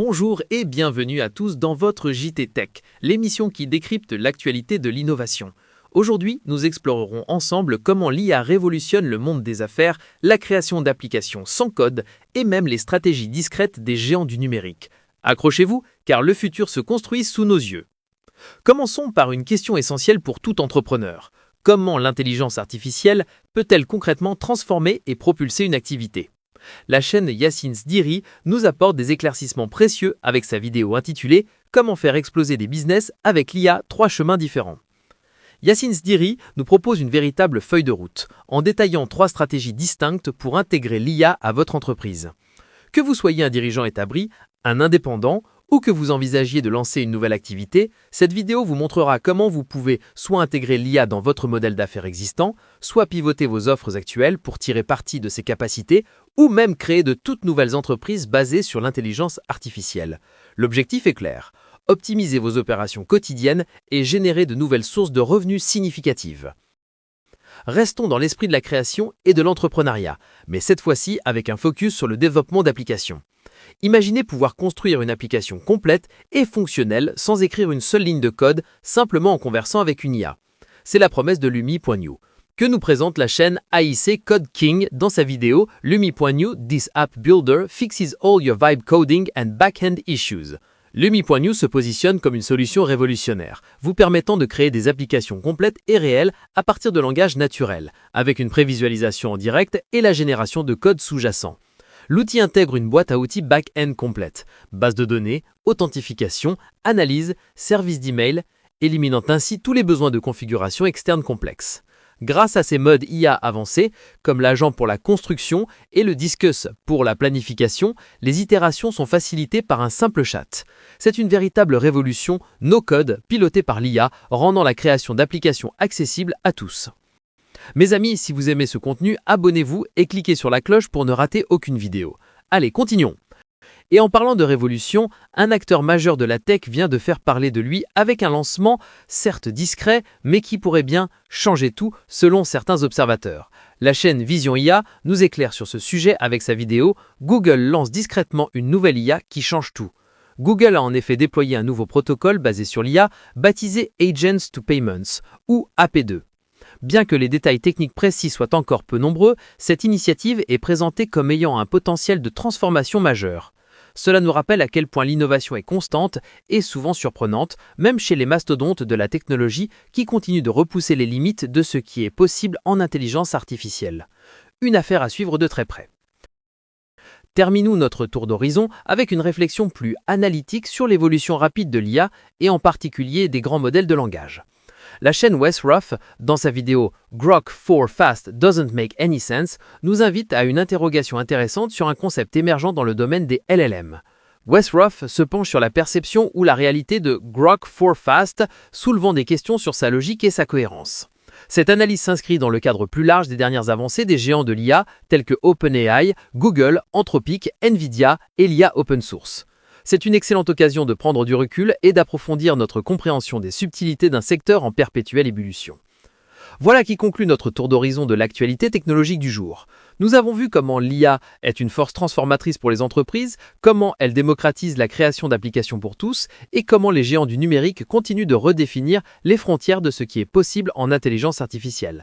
Bonjour et bienvenue à tous dans votre JT Tech, l'émission qui décrypte l'actualité de l'innovation. Aujourd'hui, nous explorerons ensemble comment l'IA révolutionne le monde des affaires, la création d'applications sans code et même les stratégies discrètes des géants du numérique. Accrochez-vous, car le futur se construit sous nos yeux. Commençons par une question essentielle pour tout entrepreneur. Comment l'intelligence artificielle peut-elle concrètement transformer et propulser une activité ? La chaîne Yacine Sdiri nous apporte des éclaircissements précieux avec sa vidéo intitulée « Comment faire exploser des business avec l'IA, 3 chemins différents ». Yacine Sdiri nous propose une véritable feuille de route, en détaillant 3 stratégies distinctes pour intégrer l'IA à votre entreprise. Que vous soyez un dirigeant établi, un indépendant ou que vous envisagiez de lancer une nouvelle activité, cette vidéo vous montrera comment vous pouvez soit intégrer l'IA dans votre modèle d'affaires existant, soit pivoter vos offres actuelles pour tirer parti de ses capacités, ou même créer de toutes nouvelles entreprises basées sur l'intelligence artificielle. L'objectif est clair, optimiser vos opérations quotidiennes et générer de nouvelles sources de revenus significatives. Restons dans l'esprit de la création et de l'entrepreneuriat, mais cette fois-ci avec un focus sur le développement d'applications. Imaginez pouvoir construire une application complète et fonctionnelle sans écrire une seule ligne de code, simplement en conversant avec une IA. C'est la promesse de Lumi.new, que nous présente la chaîne AIC Code King dans sa vidéo Lumi.new, This App Builder Fixes All Your Vibe Coding and Backend Issues. Lumi.new se positionne comme une solution révolutionnaire, vous permettant de créer des applications complètes et réelles à partir de langages naturels, avec une prévisualisation en direct et la génération de code sous-jacent. L'outil intègre une boîte à outils back-end complète, base de données, authentification, analyse, service d'email, éliminant ainsi tous les besoins de configuration externe complexes. Grâce à ces modes IA avancés, comme l'agent pour la construction et le discuss pour la planification, les itérations sont facilitées par un simple chat. C'est une véritable révolution no-code pilotée par l'IA, rendant la création d'applications accessible à tous. Mes amis, si vous aimez ce contenu, abonnez-vous et cliquez sur la cloche pour ne rater aucune vidéo. Allez, continuons. Et en parlant de révolution, un acteur majeur de la tech vient de faire parler de lui avec un lancement, certes discret, mais qui pourrait bien changer tout selon certains observateurs. La chaîne Vision IA nous éclaire sur ce sujet avec sa vidéo « Google lance discrètement une nouvelle IA qui change tout ». Google a en effet déployé un nouveau protocole basé sur l'IA baptisé Agents to Payments ou AP2. Bien que les détails techniques précis soient encore peu nombreux, cette initiative est présentée comme ayant un potentiel de transformation majeure. Cela nous rappelle à quel point l'innovation est constante et souvent surprenante, même chez les mastodontes de la technologie qui continuent de repousser les limites de ce qui est possible en intelligence artificielle. Une affaire à suivre de très près. Terminons notre tour d'horizon avec une réflexion plus analytique sur l'évolution rapide de l'IA et en particulier des grands modèles de langage. La chaîne Wes Ruff, dans sa vidéo « Grok 4 Fast Doesn't Make Any Sense », nous invite à une interrogation intéressante sur un concept émergent dans le domaine des LLM. Wes Ruff se penche sur la perception ou la réalité de Grok 4 Fast, soulevant des questions sur sa logique et sa cohérence. Cette analyse s'inscrit dans le cadre plus large des dernières avancées des géants de l'IA tels que OpenAI, Google, Anthropic, Nvidia et l'IA open source. C'est une excellente occasion de prendre du recul et d'approfondir notre compréhension des subtilités d'un secteur en perpétuelle ébullition. Voilà qui conclut notre tour d'horizon de l'actualité technologique du jour. Nous avons vu comment l'IA est une force transformatrice pour les entreprises, comment elle démocratise la création d'applications pour tous et comment les géants du numérique continuent de redéfinir les frontières de ce qui est possible en intelligence artificielle.